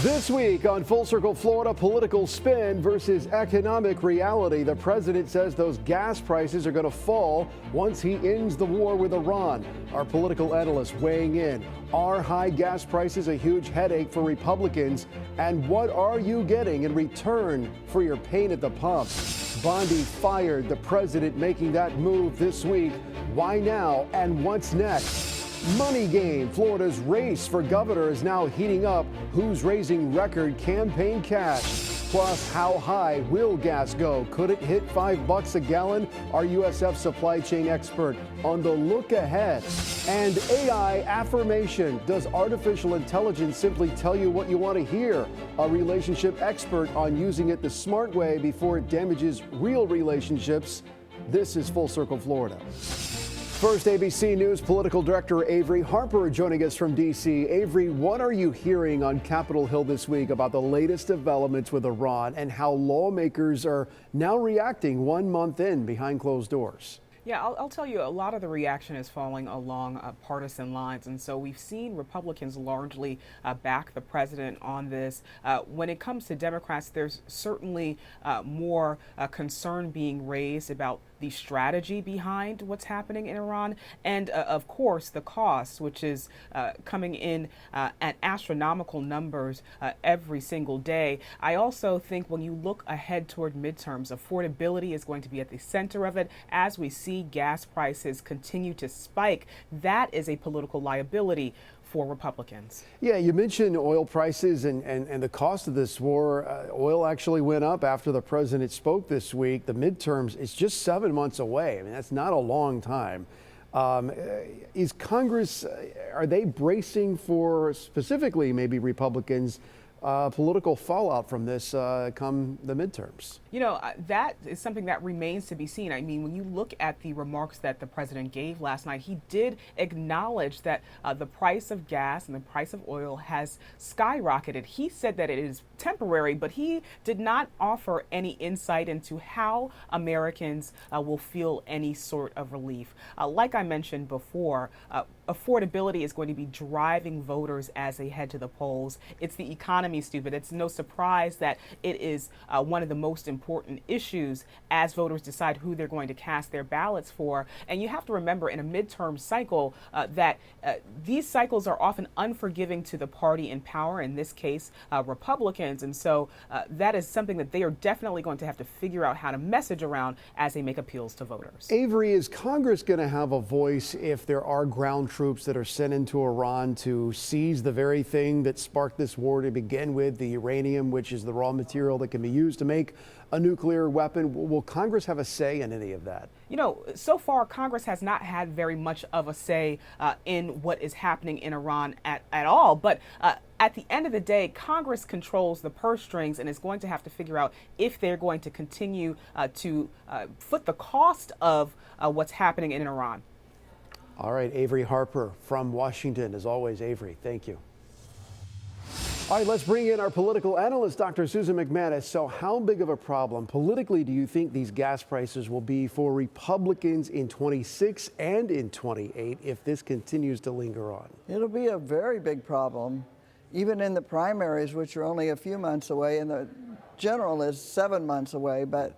This week on Full Circle Florida, political spin versus economic reality. The president says those gas prices are going to fall once he ends the war with Iran. Our political analysts weighing in. Are high gas prices a huge headache for Republicans? And what are you getting in return for your pain at the pump? Bondi fired, the president making that move this week. Why now and what's next? Money game. Florida's race for governor is now heating up. Who's raising record campaign cash? Plus, how high will gas go? Could it hit $5 a gallon? Our USF supply chain expert on the look ahead. And AI affirmation. Does artificial intelligence simply tell you what you want to hear? A relationship expert on using it the smart way before it damages real relationships. This is Full Circle Florida. First, ABC News political director Avery Harper joining us from D.C. Avery, what are you hearing on Capitol Hill this week about the latest developments with Iran and how lawmakers are now reacting 1 month in behind closed doors? Yeah, I'll tell you, a lot of the reaction is falling along partisan lines. And so we've seen Republicans largely back the president on this. When it comes to Democrats, there's certainly more concern being raised about the strategy behind what's happening in Iran, and of course the cost, which is coming in at astronomical numbers every single day. I also think when you look ahead toward midterms, affordability is going to be at the center of it. As we see gas prices continue to spike, that is a political liability for Republicans. Yeah, you mentioned oil prices and the cost of this war. Oil actually went up after the president spoke this week. The midterms is just 7 months away. I mean, that's not a long time. Is Congress, are they bracing for specifically maybe Republicans political fallout from this come the midterms? You know, that is something that remains to be seen. I mean, when you look at the remarks that the president gave last night, he did acknowledge that the price of gas and the price of oil has skyrocketed. He said that it is temporary, but he did not offer any insight into how Americans will feel any sort of relief. Like I mentioned before, affordability is going to be driving voters as they head to the polls. It's the economy, stupid. It's no surprise that it is one of the most important issues as voters decide who they're going to cast their ballots for. And you have to remember in a midterm cycle that these cycles are often unforgiving to the party in power, in this case, Republicans. And so that is something that they are definitely going to have to figure out how to message around as they make appeals to voters. Avery, is Congress going to have a voice if there are ground troops that are sent into Iran to seize the very thing that sparked this war to begin with, the uranium, which is the raw material that can be used to make a nuclear weapon? Will Congress have a say in any of that? You know, so far, Congress has not had very much of a say in what is happening in Iran at all. But at the end of the day, Congress controls the purse strings and is going to have to figure out if they're going to continue to foot the cost of what's happening in Iran. All right, Avery Harper from Washington. As always, Avery, thank you. All right, let's bring in our political analyst, Dr. Susan McManus. So how big of a problem politically do you think these gas prices will be for Republicans in 26 and in 28 if this continues to linger on? It'll be a very big problem, even in the primaries, which are only a few months away, and the general is 7 months away. But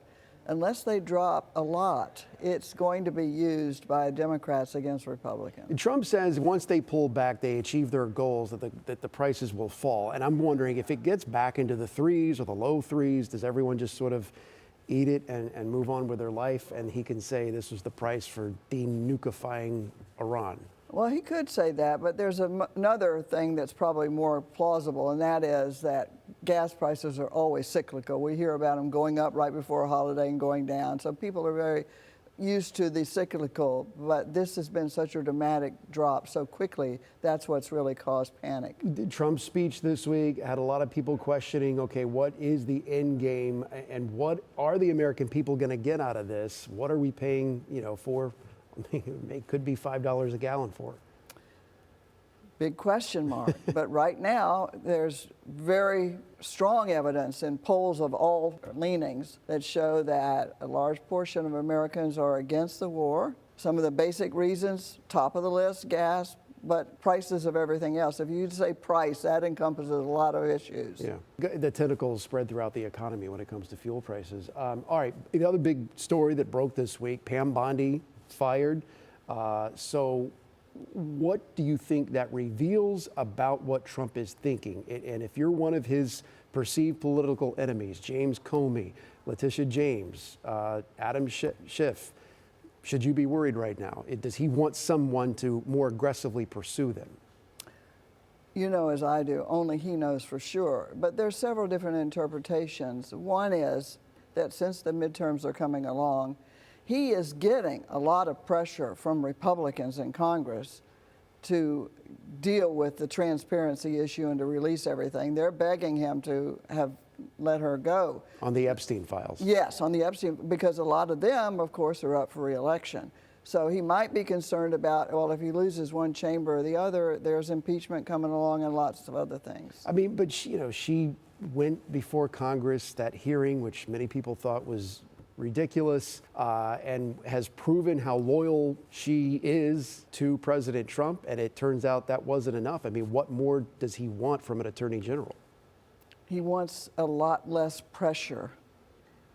unless they drop a lot, it's going to be used by Democrats against Republicans. Trump says once they pull back, they achieve their goals, that the prices will fall. And I'm wondering if it gets back into the threes or the low threes, does everyone just sort of eat it and move on with their life? And he can say this was the price for denukifying Iran. Well, he could say that, but there's another thing that's probably more plausible, and that is that gas prices are always cyclical. We hear about them going up right before a holiday and going down. So people are very used to the cyclical, but this has been such a dramatic drop so quickly, that's what's really caused panic. Trump's speech this week had a lot of people questioning, okay, what is the end game and what are the American people going to get out of this? What are we paying, for? It could be $5 a gallon for. Big question mark. But right now, there's very strong evidence in polls of all leanings that show that a large portion of Americans are against the war. Some of the basic reasons, top of the list, gas, but prices of everything else. If you say price, that encompasses a lot of issues. Yeah, the tentacles spread throughout the economy when it comes to fuel prices. All right, the other big story that broke this week, Pam Bondi fired. So what do you think that reveals about what Trump is thinking? And if you're one of his perceived political enemies, James Comey, Letitia James, Adam Schiff, should you be worried right now? Does he want someone to more aggressively pursue them? You know, as I do, only he knows for sure. But there's several different interpretations. One is that since the midterms are coming along, he is getting a lot of pressure from Republicans in Congress to deal with the transparency issue and to release everything. They're begging him to let her go. On the Epstein files. Yes, on the Epstein, because a lot of them, of course, are up for re-election. So he might be concerned about, well, if he loses one chamber or the other, there's impeachment coming along and lots of other things. I mean, but she went before Congress, that hearing, which many people thought was ridiculous, and has proven how loyal she is to President Trump. And it turns out that wasn't enough. I mean, what more does he want from an attorney general? He wants a lot less pressure,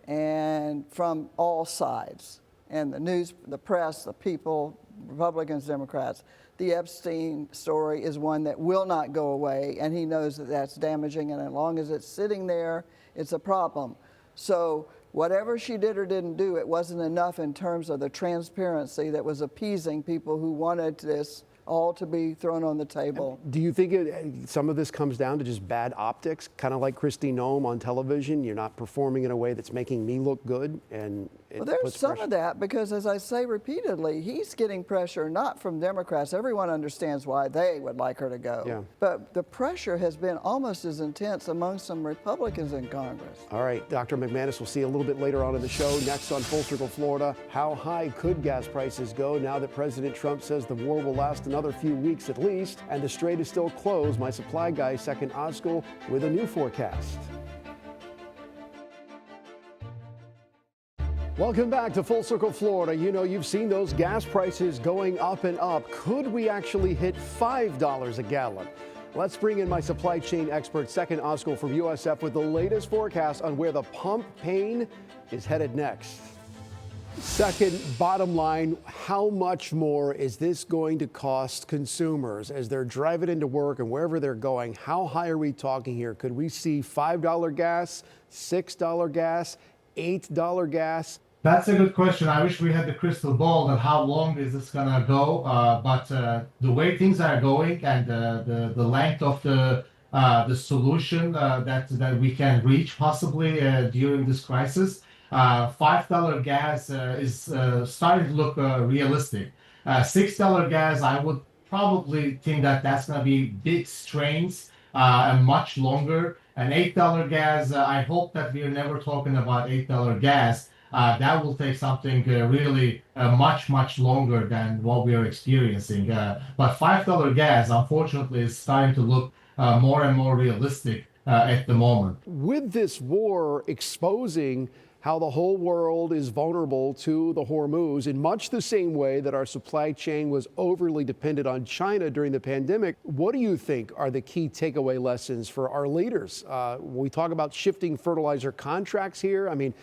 and from all sides, and the news, the press, the people, Republicans, Democrats. The Epstein story is one that will not go away, and he knows that that's damaging, and as long as it's sitting there, it's a problem. So whatever she did or didn't do, it wasn't enough in terms of the transparency that was appeasing people who wanted this all to be thrown on the table. Do you think some of this comes down to just bad optics, kind of like Kristi Noem on television? You're not performing in a way that's making me look good, and it Well, there's puts some pressure. of that because, as I say repeatedly, he's getting pressure not from Democrats. Everyone understands why they would like her to go. Yeah. But the pressure has been almost as intense among some Republicans in Congress. All right, Dr. McManus, we'll see you a little bit later on in the show. Next on Full Circle Florida, how high could gas prices go now that President Trump says the war will last another few weeks at least, and the strait is still closed? My supply guy, Seckin Ozkul, with a new forecast. Welcome back to Full Circle Florida. You know, you've seen those gas prices going up and up. Could we actually hit $5 a gallon? Let's bring in my supply chain expert, Seckin Ozkul from USF, with the latest forecast on where the pump pain is headed next. Second, bottom line, how much more is this going to cost consumers as they're driving into work and wherever they're going? How high are we talking here? Could we see $5 gas, $6 gas, $8 gas? That's a good question. I wish we had the crystal ball that how long is this gonna go, but the way things are going and the length of the solution that we can reach possibly during this crisis, $5 gas is starting to look realistic. $6 gas, I would probably think that that's gonna be big strains and much longer. And $8 gas, I hope that we're never talking about $8 gas. That will take something really much longer than what we are experiencing. But $5 gas, unfortunately, is starting to look more and more realistic at the moment. With this war exposing how the whole world is vulnerable to the Hormuz in much the same way that our supply chain was overly dependent on China during the pandemic, what do you think are the key takeaway lessons for our leaders? When we talk about shifting fertilizer contracts here, I mean,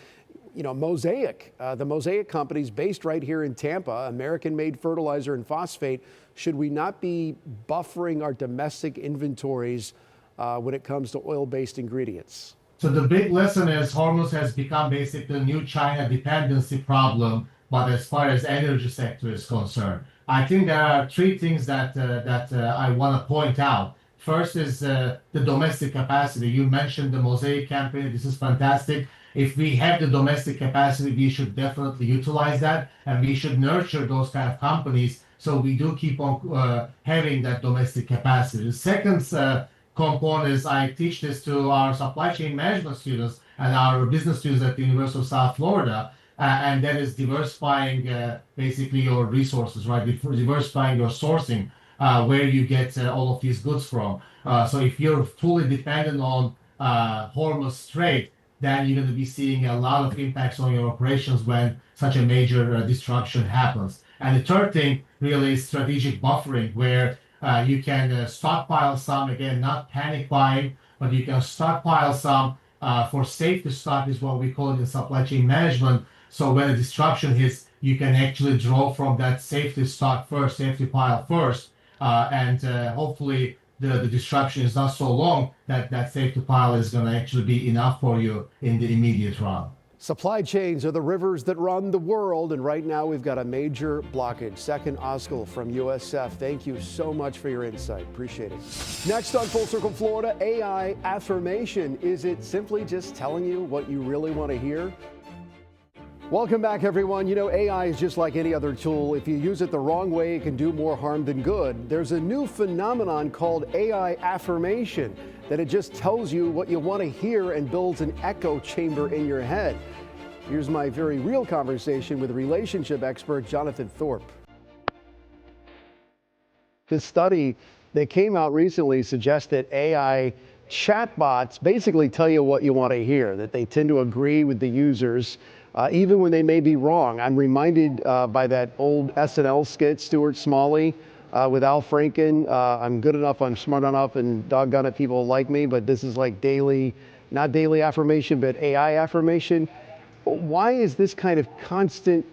you know, Mosaic, the Mosaic company's based right here in Tampa, American-made fertilizer and phosphate. Should we not be buffering our domestic inventories when it comes to oil-based ingredients? So the big lesson is Hormuz has become basically a new China dependency problem, but as far as energy sector is concerned. I think there are three things that I want to point out. First is the domestic capacity. You mentioned the Mosaic campaign. This is fantastic. If we have the domestic capacity, we should definitely utilize that, and we should nurture those kind of companies so we do keep on having that domestic capacity. The second component is I teach this to our supply chain management students and our business students at the University of South Florida, and that is diversifying basically your resources, right? Diversifying your sourcing, where you get all of these goods from. So if you're fully dependent on Hormuz Strait, then you're going to be seeing a lot of impacts on your operations when such a major disruption happens. And the third thing really is strategic buffering, where You can stockpile some, again, not panic buying, but you can stockpile some for safety stock is what we call it in supply chain management. So when a disruption hits, you can actually draw from that safety stock first, safety pile first, and hopefully the disruption is not so long that that safety pile is going to actually be enough for you in the immediate run. Supply chains are the rivers that run the world, and right now we've got a major blockage. Seckin Ozkul from USF, thank you so much for your insight. Appreciate it. Next on Full Circle Florida, AI affirmation. Is it simply just telling you what you really want to hear? Welcome back, everyone. You know, AI is just like any other tool. If you use it the wrong way, it can do more harm than good. There's a new phenomenon called AI affirmation, that it just tells you what you want to hear and builds an echo chamber in your head. Here's my very real conversation with relationship expert Jonathan Thorpe. This study that came out recently suggests that AI chatbots basically tell you what you want to hear, that they tend to agree with the users, even when they may be wrong. I'm reminded by that old SNL skit, Stuart Smalley, with Al Franken. I'm good enough, I'm smart enough, and doggone it, people like me, but this is like daily, not daily affirmation, but AI affirmation. Why is this kind of constant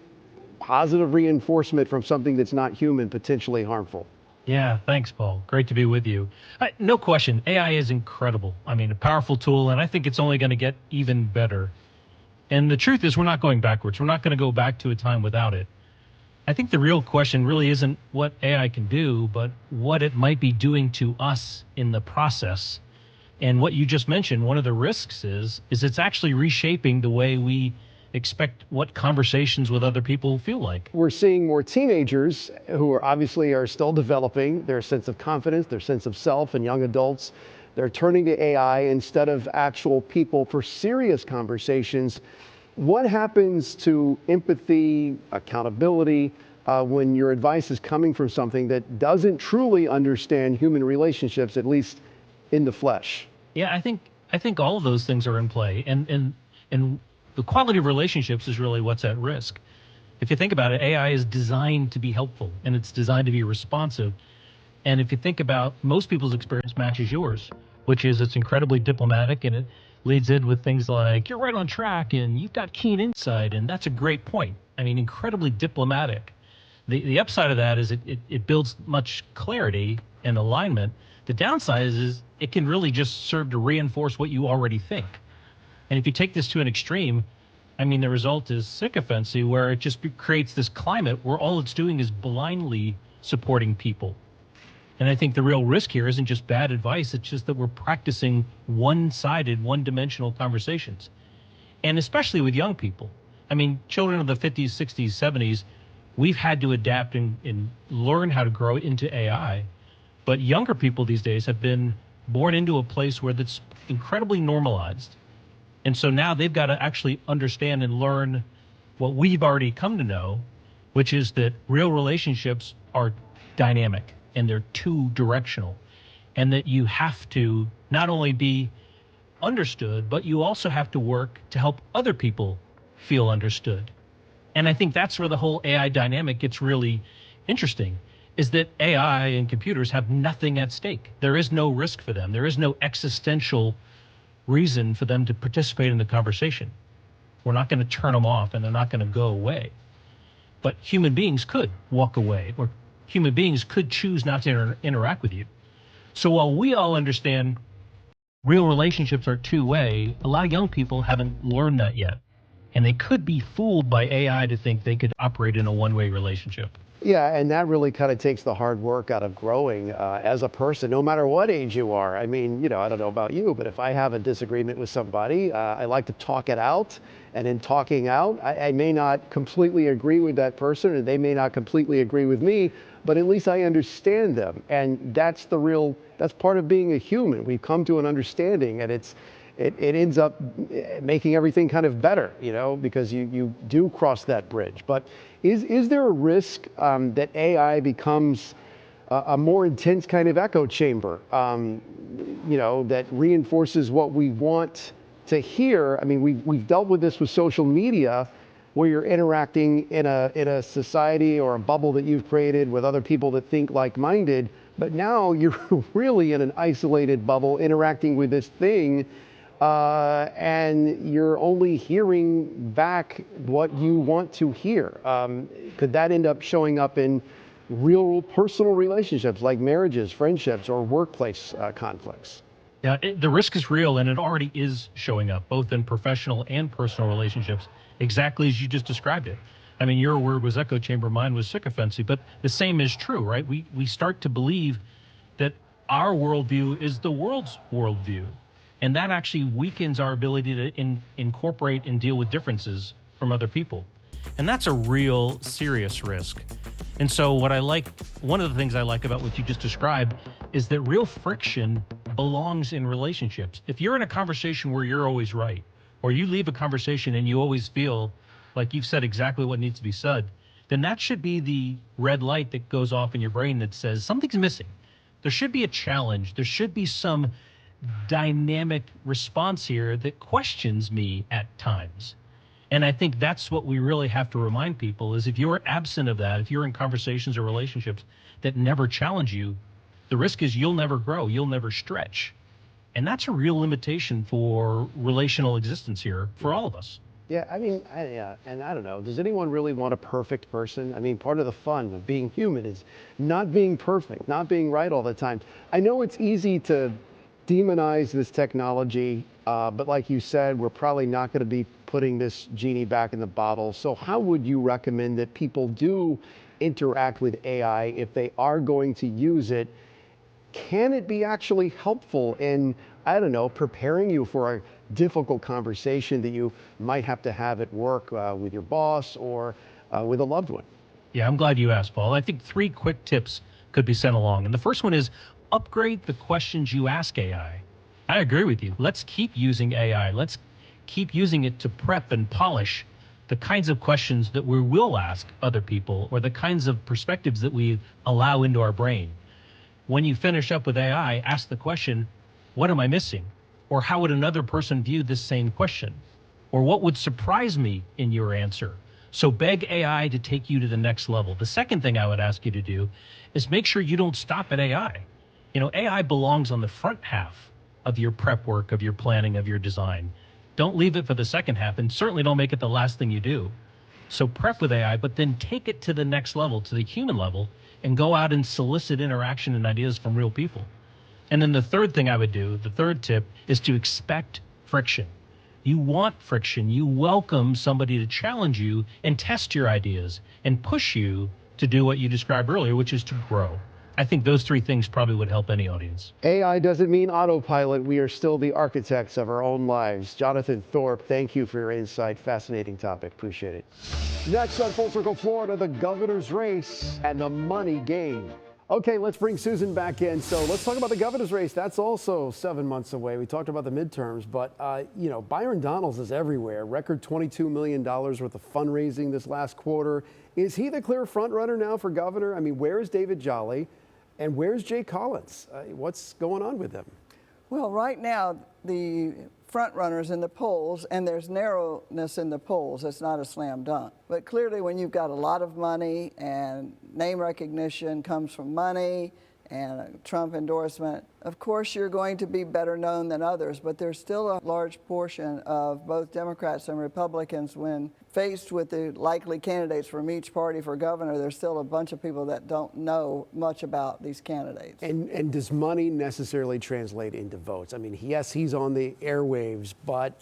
positive reinforcement from something that's not human potentially harmful? Yeah, thanks, Paul. Great to be with you. No question, AI is incredible. I mean, a powerful tool, and I think it's only going to get even better. And the truth is, we're not going backwards. We're not going to go back to a time without it. I think the real question really isn't what AI can do, but what it might be doing to us in the process. And what you just mentioned, one of the risks is it's actually reshaping the way we expect what conversations with other people feel like. We're seeing more teenagers who are obviously still developing their sense of confidence, their sense of self, and young adults. They're turning to AI instead of actual people for serious conversations. What happens to empathy, accountability, when your advice is coming from something that doesn't truly understand human relationships, at least in the flesh? Yeah, I think all of those things are in play, and the quality of relationships is really what's at risk. If you think about it, AI is designed to be helpful, and it's designed to be responsive. And if you think about most people's experience matches yours, which is it's incredibly diplomatic, and it leads in with things like, you're right on track, and you've got keen insight, and that's a great point. I mean, incredibly diplomatic. The upside of that is it builds much clarity and alignment. The downside is it can really just serve to reinforce what you already think. And if you take this to an extreme, I mean, the result is sycophancy, where it just creates this climate where all it's doing is blindly supporting people. And I think the real risk here isn't just bad advice, it's just that we're practicing one-sided, one-dimensional conversations. And especially with young people. I mean, children of the 50s, 60s, 70s, we've had to adapt and learn how to grow into AI. But younger people these days have been born into a place where that's incredibly normalized. And so now they've got to actually understand and learn what we've already come to know, which is that real relationships are dynamic and they're two directional, and that you have to not only be understood, but you also have to work to help other people feel understood. And I think that's where the whole AI dynamic gets really interesting, is that AI and computers have nothing at stake. There is no risk for them. There is no existential reason for them to participate in the conversation. We're not going to turn them off, and they're not going to go away. But human beings could walk away, or human beings could choose not to interact with you. So while we all understand real relationships are two-way, a lot of young people haven't learned that yet. And they could be fooled by AI to think they could operate in a one-way relationship. Yeah, and that really kind of takes the hard work out of growing as a person, no matter what age you are. I mean, you know, I don't know about you, but if I have a disagreement with somebody, I like to talk it out. And in talking out, I may not completely agree with that person, and they may not completely agree with me, but at least I understand them. And that's that's part of being a human. We've come to an understanding, and it ends up making everything kind of better, you know, because you do cross that bridge. But is there a risk that AI becomes a more intense kind of echo chamber, you know, that reinforces what we want to hear? I mean, we've dealt with this with social media, where you're interacting in a society or a bubble that you've created with other people that think like-minded, But now you're really in an isolated bubble interacting with this thing, and you're only hearing back what you want to hear. Could that end up showing up in real personal relationships like marriages, friendships, or workplace conflicts? Yeah, the risk is real, and it already is showing up both in professional and personal relationships, exactly as you just described it. I mean, your word was echo chamber, mine was sycophancy, but the same is true, right? We start to believe that our worldview is the world's worldview, and that actually weakens our ability to incorporate and deal with differences from other people, and that's a real serious risk. And so one of the things I like about what you just described is that real friction belongs in relationships. If you're in a conversation where you're always right, or you leave a conversation and you always feel like you've said exactly what needs to be said, then that should be the red light that goes off in your brain that says something's missing. There should be a challenge. There should be some dynamic response here that questions me at times. And I think that's what we really have to remind people is if you're absent of that, if you're in conversations or relationships that never challenge you, the risk is you'll never grow, you'll never stretch. And that's a real limitation for relational existence here for all of us. Yeah, I mean, and I don't know, does anyone really want a perfect person? I mean, part of the fun of being human is not being perfect, not being right all the time. I know it's easy to demonize this technology, but like you said, we're probably not going to be putting this genie back in the bottle. So how would you recommend that people do interact with AI if they are going to use it? Can it be actually helpful in, I don't know, preparing you for a difficult conversation that you might have to have at work with your boss or with a loved one? Yeah, I'm glad you asked, Paul. I think 3 quick tips could be sent along. And the first one is upgrade the questions you ask AI. I agree with you. Let's keep using AI. Let's keep using it to prep and polish the kinds of questions that we will ask other people or the kinds of perspectives that we allow into our brain. When you finish up with AI, ask the question, what am I missing? Or how would another person view this same question? Or what would surprise me in your answer? So beg AI to take you to the next level. The second thing I would ask you to do is make sure you don't stop at AI. You know, AI belongs on the front half of your prep work, of your planning, of your design. Don't leave it for the second half, and certainly don't make it the last thing you do. So prep with AI, but then take it to the next level, to the human level, and go out and solicit interaction and ideas from real people. And then the third thing I would do, the third tip, is to expect friction. You want friction. You welcome somebody to challenge you and test your ideas and push you to do what you described earlier, which is to grow. I think those 3 things probably would help any audience. AI doesn't mean autopilot. We are still the architects of our own lives. Jonathan Thorpe, thank you for your insight. Fascinating topic. Appreciate it. Next on Full Circle Florida, the governor's race and the money game. Okay, let's bring Susan back in. So let's talk about the governor's race. That's also 7 months away. We talked about the midterms, but you know, Byron Donalds is everywhere. Record $22 million worth of fundraising this last quarter. Is he the clear front runner now for governor? I mean, where is David Jolly? And where's Jay Collins? What's going on with them? Well, right now, the front runners in the polls, and there's narrowness in the polls. It's not a slam dunk. But clearly, when you've got a lot of money and name recognition comes from money and a Trump endorsement, of course, you're going to be better known than others. But there's still a large portion of both Democrats and Republicans, when faced with the likely candidates from each party for governor, there's still a bunch of people that don't know much about these candidates. And does money necessarily translate into votes? I mean, yes, he's on the airwaves, but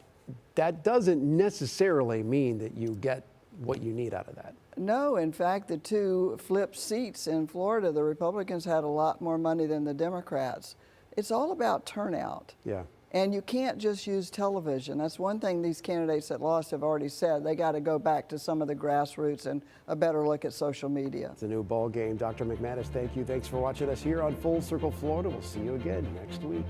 that doesn't necessarily mean that you get what you need out of that. No, in fact, the 2 flipped seats in Florida, the Republicans had a lot more money than the Democrats. It's all about turnout. Yeah. And you can't just use television. That's one thing these candidates that lost have already said. They got to go back to some of the grassroots and a better look at social media. It's a new ball game. Dr. McManus, thank you. Thanks for watching us here on Full Circle Florida. We'll see you again next week.